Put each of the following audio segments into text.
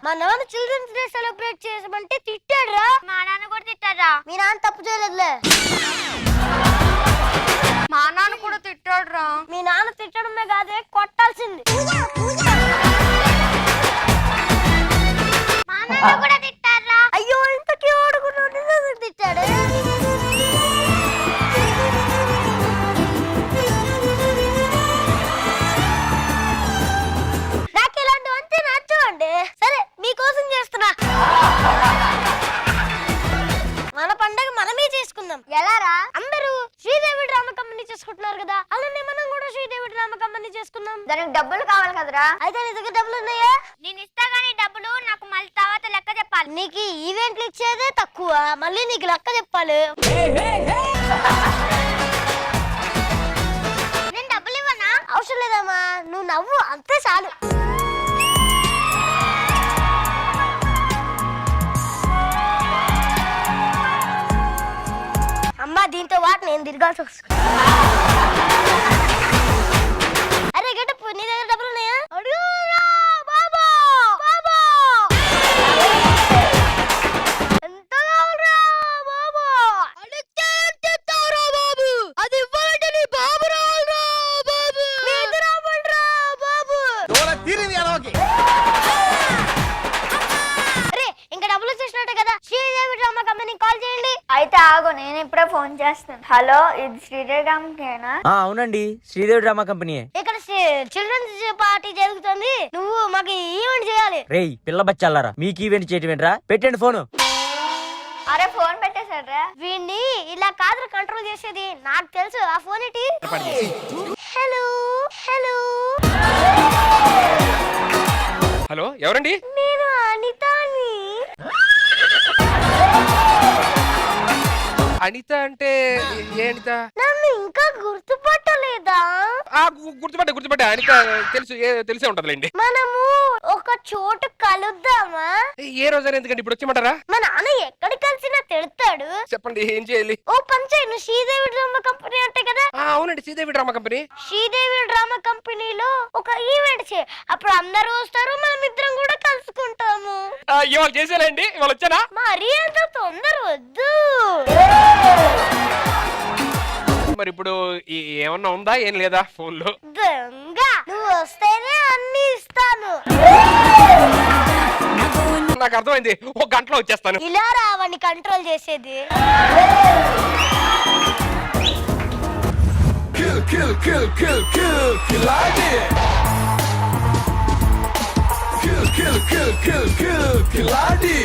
మా నాన్న children's day celebrate చేసామంటే తిట్టాడురా. మా నాన్న కూడా తిట్టారా? మీ నాన్న తప్పు చేయలేదులే. మా నాన్న కూడా తిట్టాడురా. మీ నాన్న తిట్టడమే కాదే కొట్టాల్సింది. మా నాన్న కూడా తిట్టారా? అయ్యో ఇంతకీ ఆడుకున్నాడు తిట్టాడు. నాకు ఇలాంటివంతే నచ్చవండి. సరే మీకోసం చేస్తున్నా. మన పండగ మనమే చేసుకుందాం. ఎలా రా? అందరూ శ్రీదేవి డ్రామా కంపెనీ చేసుకుంటున్నారు కదా, అలానే మనం కూడా శ్రీదేవి డ్రామా కంపెనీ చేసుకుందాం. దానికి డబ్బులు కావాలి కదరా? అయితే నీ దగ్గర డబ్బులు ఉన్నాయా? నేను ఇస్తా గానీ డబ్బులు నాకు మళ్ళీ తర్వాత లెక్క చెప్పాలి. నీకు ఈవెంట్లు ఇచ్చేదే తక్కువ, మళ్ళీ నీకు లెక్క చెప్పాలి. నేను డబ్బులు ఇవ్వనా? అవసరం లేదమ్మా, నువ్వు నవ్వు అంతే చాలు. అమ్మా దీంతో వాటి నేను తిరగాల్సి వస్తుంది. అరే గెటప్, నీ దగ్గర డబ్బులు ఉన్నాయా? అడుగురా బాబా. బాబా ఎంత కావాలరా బాబా? అడిగితే చెప్తావురా బాబు. అది ఇవ్వాలంటే నీ బాబు రావాలరా బాబు. మీరు రావాలరా బాబు. అరే ఇంకా డబ్బులు వచ్చేసినట్టే కదా, శ్రీదేవి డ్రామా కంపెనీకి కాల్ చేయండి. అయితే ఆగు, నేను ఇప్పుడే ఫోన్ చేస్తాను. హలో, ఇది శ్రీదేవికేనా? అవునండి, శ్రీదేవి డ్రామా కంపెనీ. ఇక్కడ చిల్డ్రన్స్ పార్టీ జరుగుతుంది, నువ్వు మాకు ఈవెంట్ చేయాలి. రేయ్ పిల్ల బచ్చాలారా, మీకు ఈవెంట్ చేయటం ఏంట్రా? పెట్టండి ఫోను. అరే ఫోన్ పెట్టేశాడ్రా. వీడిని ఇలా కాదు కంట్రోల్ చేసేది, నాకు తెలుసు. ఆ ఫోన్ ఇటీ. హలో హలో హలో, ఎవరండి? నేను అనితాని. అనిత అంటే ఏ అనిత? నన్ను ఇంకా గుర్తుపట్టలేదా? గుర్తుపట్టా అనిత తెలిసే ఉంటదిలేండి. మనము ఒక చోటు కలుద్దామా? ఏ రోజైనా ఎందుకండి ఇప్పుడు వచ్చేయమంటారా? మా నాన్న ఎక్కడ కలిసినా తిడతాడు. చెప్పండి ఏం చేయాలి? ఓ పని చేయి, నువ్వు శ్రీదేవి డ్రామా కంపెనీ అంటే కదా. అవునండి, Sridevi drama company. Sridevi drama కంపెనీలో ఒక ఈవెంట్ చేయి, అప్పుడు అందరూ వస్తారు, మనం ఇద్దరం కూడా కలుసుకుంటాము. ఇవాళ చేసేయాలండి, ఇవాళ వచ్చానా? మరీ అంత తొందర వద్దు. మరి ఇప్పుడు ఏమన్నా ఉందా ఏం లేదా ఫోన్ లో? దొంగ, నువ్వు వస్తేనే అన్ని ఇస్తాను. నాకు అర్థమైంది, ఒక గంటలో వచ్చేస్తాను. ఇలా రావని కంట్రోల్ చేసేది. Kill, kill, kill, kill, kill, Killardy. Kill, kill, kill, kill, kill, Killardy.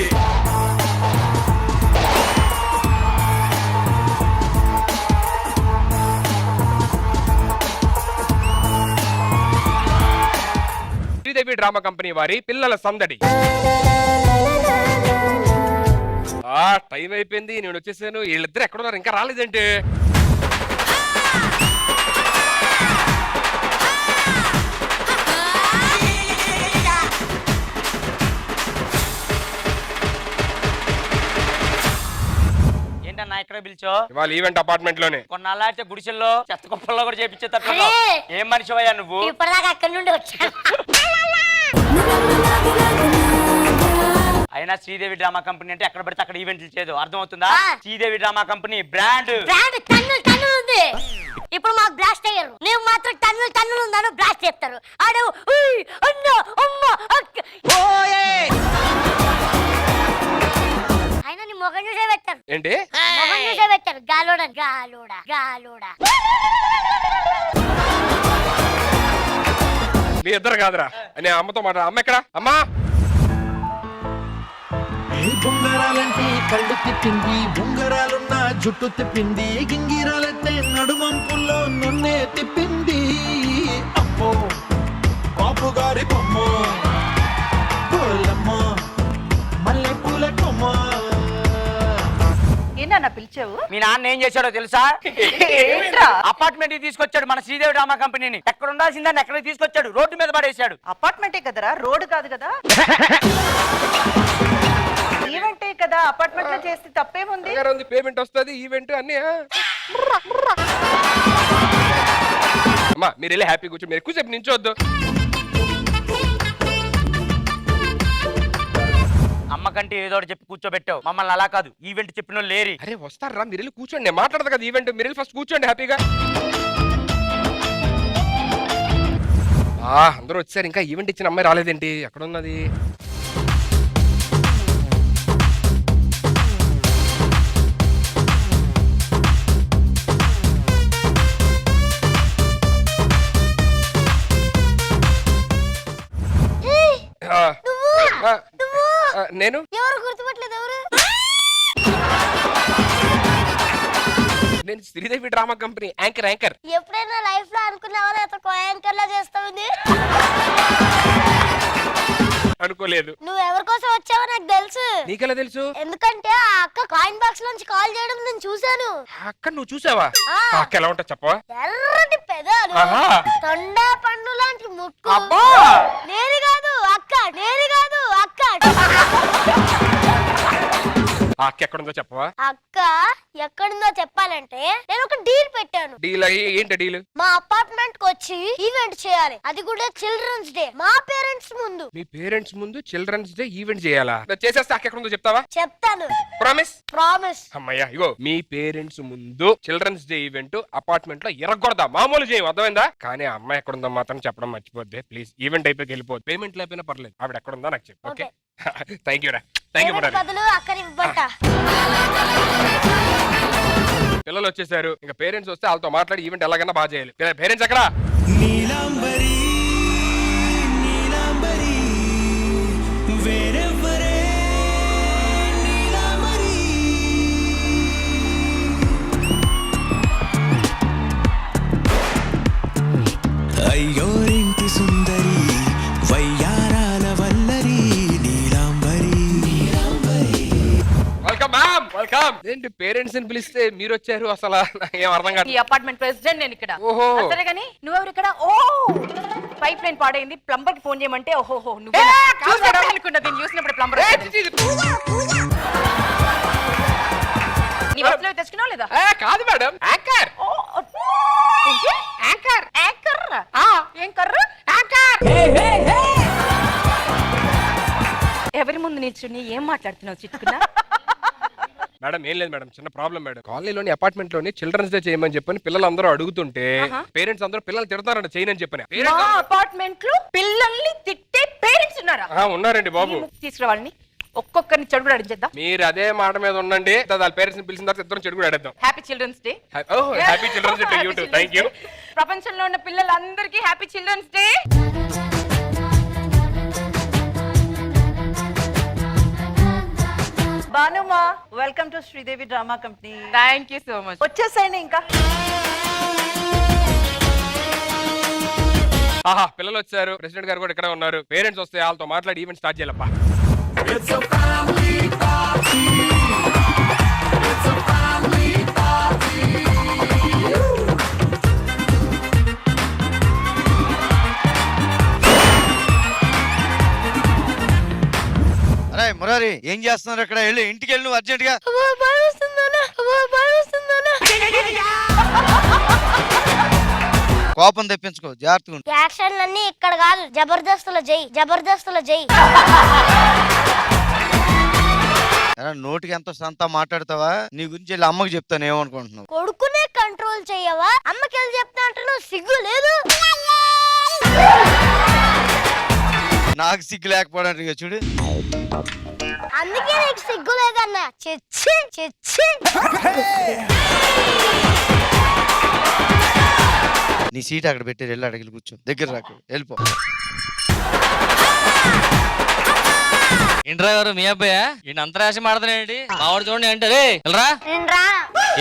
Sridevi drama company వారి పిల్లల సందడి. టైం అయిపోయింది, నేను వచ్చేసాను. వీళ్ళిద్దరు ఎక్కడున్నారు, ఇంకా రాలేదంటే? ఏంటన్నా ఇక్కడ పిలిచో? ఇవాళ ఈవెంట్ అపార్ట్మెంట్ లోనే. కొన్నాళ్ళ గుడిసెల్లో చెత్త కుప్పల్లో కూడా చేపించేటట్టు. ఏం మనిషివయ్యా నువ్వు? ఇప్పటిదాకా అక్కడి నుండి వచ్చాను. అయినా శ్రీదేవి డ్రామా కంపెనీ అంటే ఎక్కడ పడితే అక్కడ ఈవెంట్లు చేయదు, అర్థమవుతుందా? శ్రీదేవి డ్రామా కంపెనీ బ్రాండ్ టన్నులు ఉంది. ఇప్పుడు మాకు బ్లాస్ట్ అయ్యారు, నేను మాత్రం టన్నులు ఉందని బ్లాస్ట్ చేస్తారు. ఆడు అయినా నీ మొగం చూసే పెట్టారు. ఏంటి మొగం చూసే పెట్టారు. గాలోడా గాలోడా గాలోడా. మీ ఇద్దరు కాదురా, నేను అమ్మతో మాట. అమ్మ ఎక్కడ? అమ్మా, బొంగరాలంటే కళ్ళు తిప్పింది, బొంగరాలున్న జుట్టు తిప్పింది, గింగిరాలంటే నడుమంపుల్లో నన్నే తిప్పింది. అమ్మో బాబు గారి బొమ్మ, పూలమ్మ మల్లె పూల కొమ్మ. ఏంటన్నా పిలిచావు? మీ నాన్న ఏం చేశాడో తెలుసా? అపార్ట్మెంట్ తీసుకొచ్చాడు మన శ్రీదేవి డ్రామా కంపెనీని. ఎక్కడ ఉండాల్సిందని ఎక్కడ తీసుకొచ్చాడు, రోడ్డు మీద పడేశాడు. అపార్ట్మెంటే కదరా, రోడ్డు కాదు కదా. ఈవెంటే కదా, అపార్ట్మెంట్ లో చేస్తే తప్పేముంది? పేమెంట్ వస్తుంది, ఈవెంట్ అన్ని. అమ్మా మీరు వెళ్ళి హ్యాపీ కూర్చో, మీరు ఎక్కువసేపు నించోద్దు. అమ్మకంటే ఏదో ఒకటి చెప్పి కూర్చోబెట్టావు, మమ్మల్ని అలా కాదు ఈవెంట్ చెప్పిన వాళ్ళు లేరి. అరే వస్తారా, మీరు వెళ్ళి కూర్చోండి, నేను మాట్లాడదు కదా ఈవెంట్, మీరు వెళ్ళి ఫస్ట్ కూర్చోండి హ్యాపీగా. అందరూ వచ్చారు, ఇంకా ఈవెంట్ ఇచ్చిన అమ్మాయి రాలేదేంటి, ఎక్కడ ఉన్నది? నేను ఎవరు గుర్తుపట్టలేదు? ఎవరు? నేను శ్రీదేవి డ్రామా కంపెనీ యాంకర్. ఎప్పుడైనా లైఫ్ లో అనుకున్నావా నాతో యాంకర్ లా చేస్తావు? అనుకోలేదు. నువ్వు ఎవరి కోసం వచ్చావో నాకు తెలుసు. నీకెలా తెలుసు? ఎందుకంటే ఆ అక్క కాయిన్ బాక్స్ నుంచి కాల్ చేయడం నేను చూశాను. అక్క నువ్వు చూసావా? ఆ. అక్క ఎలా ఉంటా చెప్పవా? ఎర్రటి పెదాలు, ఆహా. తొండా పండు లాంటి ముక్కు. అబ్బా. నేను కాదు అక్క. ఆ అక్క ఎక్కడుందో చెప్పవా? అక్క ఎక్కడుందో చెప్పాలంటే నేను ఒక డీల్ పెట్టాను. డీల్ ఏంటి డీల్? మా అపార్ట్మెంట్ కి వచ్చి ఈవెంట్ చేయాలి, అది కూడా చిల్డ్రన్స్ డే, మా పేరెంట్స్ ముందు. మీ పేరెంట్స్ ముందు చిల్డ్రన్స్ డే ఈవెంట్ చేయాలా? చేసేస్తే అక్క ఎక్కడుందో చెప్తావా? చెప్తాను. ప్రామిస్. అమ్మయ్యా, ఇగో మీ పేరెంట్స్ ముందు చిల్డ్రన్స్ డే ఈవెంట్ అపార్ట్మెంట్ లో ఎరగొడదా, మామూలు చేయం, అర్థమైందా? కానీ ఆ అమ్మాయి ఎక్కడుందో మాత్రం చెప్పడం మర్చిపోద్ది ప్లీజ్. ఈవెంట్ అయిపోయి వెళ్ళిపోద్ది, పేమెంట్ లేకపోయినా పర్లేదు, ఆవిడ ఎక్కడుందో నాకు చెప్పు. ఓకే, థ్యాంక్ యూ రా. Thank you. బదులు అక్కని ఇవ్వట. పిల్లలు వచ్చేసారు, ఇంకా పేరెంట్స్ వస్తే వాళ్ళతో మాట్లాడి ఈవెంట్ ఎలాగైనా బాగా చేయాలి. పేరెంట్స్ ఎక్కడా? నీలాంబరి నీలాంబరి వేరెవ్వరే నీలాంబరి. అయ్యోరింటి సుందరి వయ్యారాల వల్లరి నీలాంబరి. Welcome ma'am, welcome. ఏంటి పేరెంట్స్ ని పిలిస్తే మీరు వచ్చారు? అసలు ఏం అర్థం కాదు. ఈ అపార్ట్మెంట్ ప్రెసిడెంట్ నేను ఇక్కడ. ఓహో. సరే గానీ నువ్వెవరు ఇక్కడ? ఓ పైప్ లైన్ పాడైంది, ప్లంబర్ కి ఫోన్ చేయమంటే ఓహో నువ్వే అనుకున్నా. దీన్ని చూసినప్పుడు ప్లంబర్ నీ బస్సులో తెచ్చుకున్నావు లేదా? కాదు మేడం, యాంకర్. యాంకర్ యాంకర్ ఏం కర్ర యాంకర్. ఎవరి ముందు నిల్చుని ఏం మాట్లాడుతున్నావు చిట్టుకున్నా? మేడం ఏం లేదు మేడం, చిన్న ప్రాబ్లం మేడం. కాలనీలోని అపార్ట్మెంట్ లోని చిల్డ్రన్స్ డే చేయమని చెప్పని పిల్లలందరూ అడుగుతుంటే పేరెంట్స్ అందరూ పిల్లలు తిడతారంట చేయనని చెప్పని. మా అపార్ట్మెంట్ లో పిల్లల్ని తిట్టే పేరెంట్స్ ఉన్నారా? ఉన్నారండి బాబు. తీసుకురా వాళ్ళని, ఒక్కొక్కరిని చెడు కూడా అడిచేద్దాం. మీరు అదే మాట మీద ఉండండి, వాళ్ళ పేరెంట్స్ ని పిలిచిన తర్వాత ఇద్దరం చెడు కూడా అడేద్దాం. Happy children's day. Happy children's day to you too. Thank you. ప్రపంచంలో ఉన్న పిల్లలందరికీ హ్యాపీ చిల్డ్రన్స్ డే. బానుమా, welcome to Sridevi drama company. Thank you so much. వచ్చేసాయండి ఇంకా. ఆహా, పిల్లలు వచ్చారు, ప్రెసిడెంట్ గారు కూడా ఇక్కడ ఉన్నారు. పేరెంట్స్ వస్తే వాళ్ళతో మాట్లాడి ఈవెంట్ స్టార్ట్ చేయాలప్పా. It's a family party. It's a family party. అరే మురారి, ఏం చేస్తున్నారు ఇక్కడ? వెళ్ళి ఇంటికి వెళ్ళి నువ్వు అర్జెంట్ గా. కోపం తెప్పించుకో, జాగ్రత్తగా ఉండు. యాక్షన్లన్నీ ఇక్కడ కాదు, జబర్దస్తుల జై, జబర్దస్తుల జై. నోటికి ఎంతో సంతా మాట్లాడతావా? నీ గురించి వెళ్ళి అమ్మకి చెప్తాను ఏమనుకుంటున్నావు? కొడుకునే కంట్రోల్ చెయ్యవా? అమ్మకి వెళ్ళి చెప్తా అంటున్నావు, సిగ్గు లేదు? నాకు సిగ్గు లేకపోవడానికి చూడు. అందుకే నీకు సిగ్గు లేదన్నా. చెచ్చి చెచ్చి. నీ సీట్ అక్కడ పెట్టి వెళ్ళి అడిగి కూర్చో, దగ్గర రాకు, వెళ్ళిపో. ఏంట్రా గారు మీ అబ్బాయా? ఈయన అంతరాశ మాడతానేంటి? మావాడు చూడండి అంటే రే వెళ్ళరా.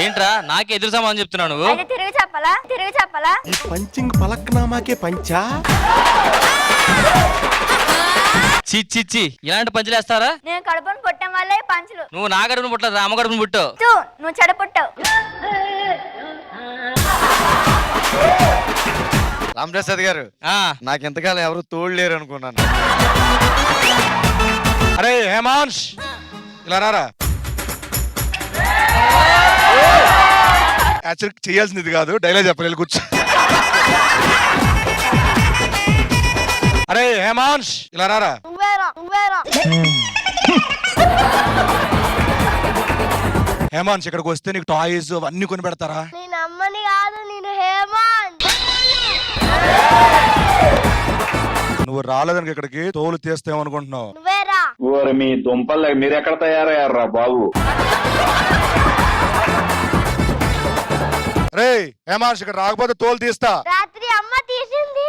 ఏంట్రా నాకే ఎదురు సమాధానం చెప్తున్నావు నువ్వు? తిరిగి చెప్పాలా? తిరిగి చెప్పాలా? పంచింగ్ పలక్నామాకే పంచా. చిచ్చి ఇలాంటి పంచులు వేస్తారా? నేను కడుపును పుట్టం వల్లే పంచులు. నువ్వు నా గడుపును పుట్టలేదు, అమ్మ గడుపును పుట్టావు. నువ్వు చెడ పుట్టావు. రామప్రసాద్ గారు, నాకు ఎంతకాలం ఎవరు తోడు లేరు అనుకున్నాను. అరే హేమాంష్, ఇలా రారా. యాక్చువల్ చేయాల్సింది కాదు, డైలాగ్ చెప్పాలి, కూర్చో. అరే హేమాంష్, ఇలా రారా. హేమాన్స్ ఇక్కడికి వస్తే నీకు టాయ్స్ అవన్నీ కొని పెడతారా? నేను అమ్మని కాదు, నేను హేమంత్. నువ్వు రాలేదానికి ఇక్కడికి తోలు తీస్తామనుకుంటున్నావు. నువ్వేరా? ఓరి మీ దుంపలు మీరెక్కడ తయారయ్యారా బాబు? రే హేమాన్స్ ఇక్కడ రాకపోతే తోలు తీస్తా. రాత్రి అమ్మ తీసింది.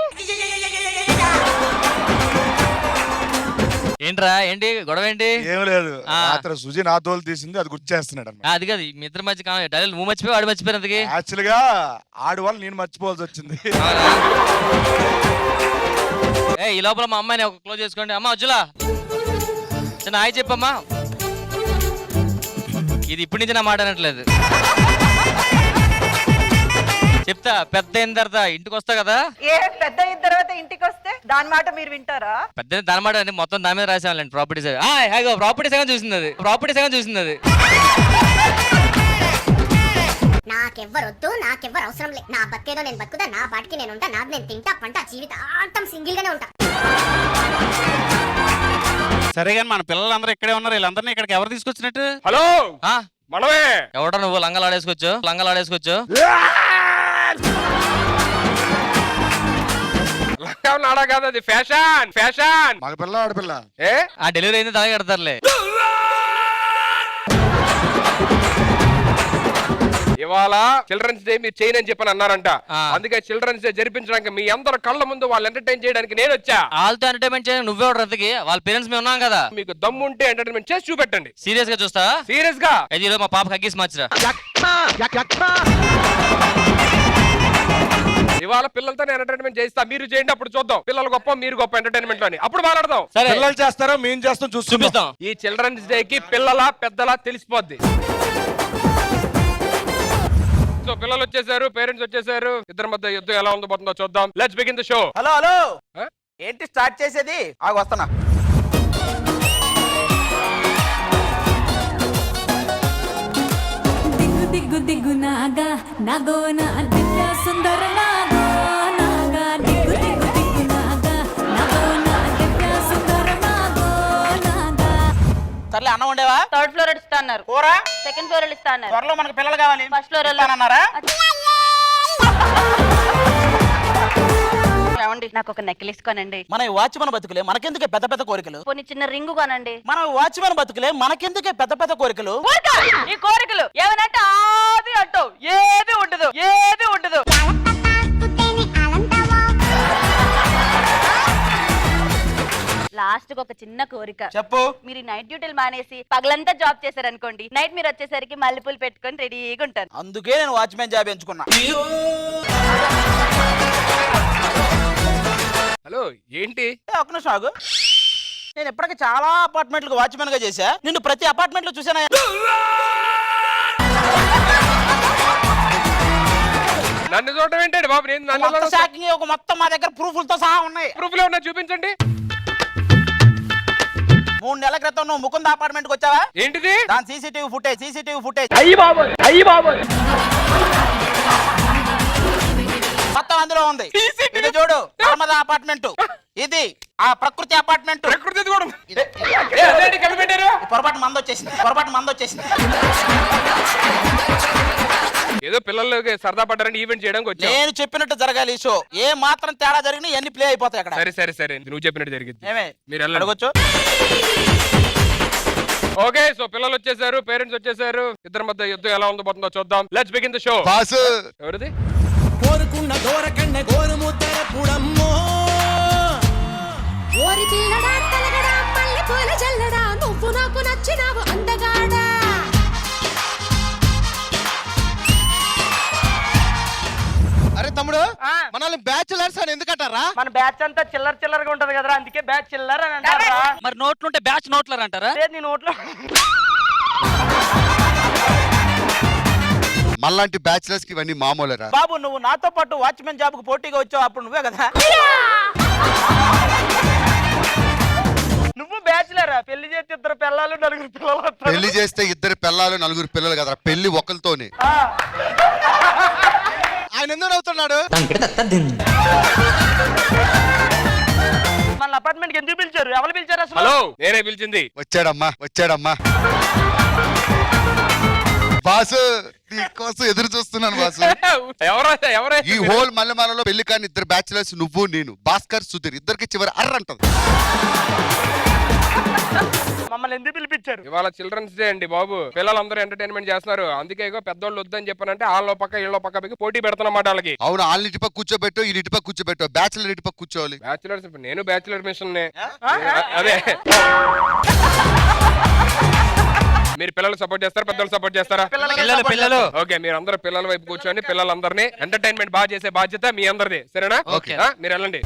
ఏంట్రా ఏంటి గొడవ ఏంటి? ఏం లేదు, ఆ. రాత్రి సుజి నా తోలు తీసింది, అది గుర్తు చేస్తున్నాడు అన్నమాట. అది కాదు మీ ఇద్దరి మధ్య డైలాగ్ నువ్వు మర్చిపోయి వాడు మర్చిపోయినందుకు. యాక్చువల్ గా ఆడి వల్ల నేను మర్చిపోవాల్సి వచ్చింది. ఈ లోపల మా అమ్మాయిని ఒక క్లోజ్ చేసుకోండి. అమ్మ అజ్జులా చిన్న హాయ్ చెప్పమ్మా. ఇది ఇప్పటి నుంచి నా మాట అనట్లేదు. చెప్తా పెద్ద అయిన తర్వాత ఇంటికి వస్తా కదా. ఏ పెద్ద అయిన తర్వాత ఇంటికి వస్తే దాని మాట మీరు వింటారా? పెద్ద దాని మాట అంటే మొత్తం దాని మీద రాసేవాళ్ళండి ప్రాపర్టీస్. ప్రాపర్టీస్ ఏమో చూసింది అది. ప్రాపర్టీస్ ఏమో చూసింది అది. నాకెవ్వరొద్దు, నాకెవ్వరు అవసరం లేదు. నా బతికేదో నేను బతుకుతా, నా పాటికి నేను ఉంటా, నాది నేను తింటా పంట, జీవితాంతం సింగిల్ గానే ఉంటా. సరే కానీ మన పిల్లలందరూ ఇక్కడే ఉన్నారు, వీళ్ళందరినీ ఇక్కడికి ఎవరు తీసుకొచ్చినట్టు? హలో ఆ, మనమే. ఎవడో నువ్వు లంగాలు ఆడేసుకోవచ్చు. నాడా కాదు, అది ఫ్యాషన్ ఫ్యాషన్. మగ పిల్ల ఆడపిల్ల ఏ ఆ డెలివరీ అయింది దాకా కడతారులే. ఇవాళ చిల్డ్రన్స్ డే మీరు చేయనని చెప్పని అన్నారంట. ఆ. అందుకే చిల్డ్రన్స్ డే జరిపించడానికి మీ అందరు కళ్ళ ముందు వాళ్ళు ఎంటర్టైన్ చేయడానికి నేను వచ్చా. వాళ్ళతో ఎంటర్టైన్మెంట్ చేయడానికి నువ్వే రద్దకి, వాళ్ళ పేరెంట్స్ మేము ఉన్నాం కదా. మీకు దమ్ము ఉంటే ఎంటర్టైన్మెంట్ చేసి చూపెట్టండి. సీరియస్ గా చూస్తా. సీరియస్ గా ఇది ఈరోజు మా పాపకి హగ్గీస్ మార్చిరా. ఇవాళ పిల్లలతో ఎంటర్టైన్మెంట్ చేస్తా, మీరు చేయండి, అప్పుడు చూద్దాం. పిల్లలు గొప్ప మీరు గొప్ప ఎంటర్టైన్మెంట్ లోని అప్పుడు మాట్లాడదాం. సరే పిల్లలు చేస్తారో మేము చేస్తాం చూస్తున్నాం. చూపిస్తాం. ఈ చిల్డ్రన్స్ డే కి పిల్లల పెద్దల తెలిసిపోద్ది. సో పిల్లలు వచ్చేసారు, పేరెంట్స్ వచ్చేసారు, ఇద్దరి మధ్య యుద్ధం ఎలా ఉండబోతుందో చూద్దాం. Let's begin the show. Hello hello ఆ? ఏంటి స్టార్ట్ చేసేది? ఆగు వస్తున్నా. దిగ్గు దిగ్గు దిగ్గు నాగా నాగో నా దివ్య సుందర నాగో నాగా దిగ్గు దిగ్గు దిగ్గు నాగా నాగో నా దివ్య సుందర నాగో నాగా. సర్లే అన్నం ఉండేవా? థర్డ్ ఫ్లోర్ ఇస్తా అన్నారు. కూర సెకండ్ ఫ్లోర్ ఇస్తా అన్నారు. త్వరలో మనకు పిల్లలు కావాలి. ఫస్ట్ ఫ్లోర్ అన్నారా? ఏమండి నాకు ఒక నెక్లెస్ కొనండి. మన వాచ్మెన్ బతుకులే మనకెందుకే పెద్ద పెద్ద కోరికలు? కొన్ని చిన్న రింగు కొనండి. మన వాచ్మెన్ బతుకులే మనకెందుకే పెద్ద పెద్ద కోరికలు? ఈ కోరికలు ఏమనంటే ఆది అంటావు, ఏది ఉండదు ఏది ఉండదు. లాస్ట్ ఒక చిన్న కోరిక. చెప్పు. మీరు నైట్ డ్యూటీలు మానేసి పగలంతా జాబ్ చేశారనుకోండి, నైట్ మీరు వచ్చేసరికి మల్లెపూలు పెట్టుకొని రెడీగా ఉంటాను. అందుకే నేను వాచ్మెన్ జాబ్ ఎంచుకున్నా. హలో ఏంటి? ఒక్క నిమిషం ఆగు. నేను ఇప్పటికే చాలా అపార్ట్మెంట్లకు వాచ్మెన్ గా చేశా. నిన్ను ప్రతి అపార్ట్మెంట్ లో చూసానా? నన్ను చూడటం ఏంటండి బాబు? నేను మొత్తం షాకింగ్ ఒక మొత్తం మా దగ్గర ప్రూఫ్లతో సహా ఉన్నాయి. ప్రూఫ్ లో ఉన్నా చూపించండి. 3 నెలల క్రితం నువ్వు ముకుంద అపార్ట్మెంట్ కి వచ్చావా? ఏంటిది? దాని సీసీటీవీ ఫుటేజ్ మొత్తం అందులో ఉంది. ఇది చూడు, నర్మదా అపార్ట్మెంట్, ఇది ఆ ప్రకృతి అపార్ట్మెంట్. ప్రకృతి కూడా ఏ, అదేంటి కలిపి పెట్టారు? పొరపాటు మంది వచ్చేసింది. ఏదో పిల్లలకి సరదా పడ్డారని ఈవెంట్ చేయడానికి వచ్చా. నేను చెప్పినట్టు జరగాలి ఈ షో. ఏ మాత్రం తేడా జరిగినా ఎన్ని ప్లే అయిపోతాయి అక్కడ. సరే నువ్వు చెప్పినట్టు జరిగింది. ఏమే మీరు అడగొచ్చు. ఓకే సో పిల్లలు వచ్చేసారు, పేరెంట్స్ వచ్చేసారు, ఇద్దరి మధ్య యుద్ధం ఎలా ఉండబోతుందో చూద్దాం. Let's begin the show. ఎవరిది? కోరుకున్న దూరకన్న గోరుముద్దర పుడమ్మో ఓరి పిల్లడా తలగడా పల్లె పూల జల్లడా నువ్వు నాకు నచ్చినావు అందగాడా. అరే తమ్ముడు, మనల్ని బ్యాచులర్స్ అని ఎందుకంటారా? మన బ్యాచ్ అంతా చిల్లరగా ఉంటది కదరా, అందుకే బ్యాచ్ చిల్లర్ అని అంటారా? మరి నోట్లుంటే బ్యాచ్ నోట్లర్ అంటారా? లేదు, నీ నోట్లో మళ్ళాంటి బ్యాచులర్స్ కి ఇవన్నీ మామూలేరా? బాబు నువ్వు నాతో పాటు వాచ్మెన్ జాబ్ కు పోటీగా వచ్చావు, అప్పుడు నువ్వే కదా. నువ్వు బ్యాచులరా? పెళ్లి చేస్తే 2 పిల్లలు 4 పిల్లలు వస్తారు. పెళ్లి చేస్తే 2 పిల్లలు 4 పిల్లలు కదరా, పెళ్లి ఒకరితోనే. ఆయన ఎందుకు అవుతున్నాడు? మన అపార్ట్మెంట్ కి ఎందుకు పిలిచారు? ఎవరు పిలిచారు అసలు? హలో, నేనే పిలిచింది. వచ్చాడమ్మా బాసు, నీకోసం ఎదురు చూస్తున్నాను బాసు. ఎవరైతే ఈ హోల్ మల్లెమాలలో పెళ్లి కాని ఇద్దరు బ్యాచులర్స్, నువ్వు నేను, భాస్కర్ సుధీర్, ఇద్దరికి చివరి అర్రంటది. మమ్మల్ని ఎందుకు పిలిపించారు? ఇవాళ చిల్డ్రన్స్ డే అండి బాబు. పిల్లలందరూ ఎంటర్టైన్మెంట్ చేస్తున్నారు. అందుకే పెద్దోళ్ళు వద్దని చెప్పానంటే వాళ్ళ పక్క వీళ్ళ పక్క పెట్టి పోటీ పెడుతున్నమాట వాళ్ళకి. అవును, వాళ్ళ ఇటు పక్క కూర్చోబెట్టు, ఈ ఇటు పక్క కూర్చోబెట్టు, బ్యాచులర్ ఇటు పక్క కూర్చోవాలి. బ్యాచులర్స్, నేను బ్యాచులర్ మిషన్ అదే. మీరు పిల్లలు సపోర్ట్ చేస్తారా, పెద్దలు సపోర్ట్ చేస్తారా? పిల్లలు ఓకే, మీరు అందరూ పిల్లల వైపు కూర్చోండి. పిల్లలందరినీ ఎంటర్టైన్మెంట్ బాగా చేసే బాధ్యత మీ అందరిది, సరేనా? మీరు వెళ్ళండి.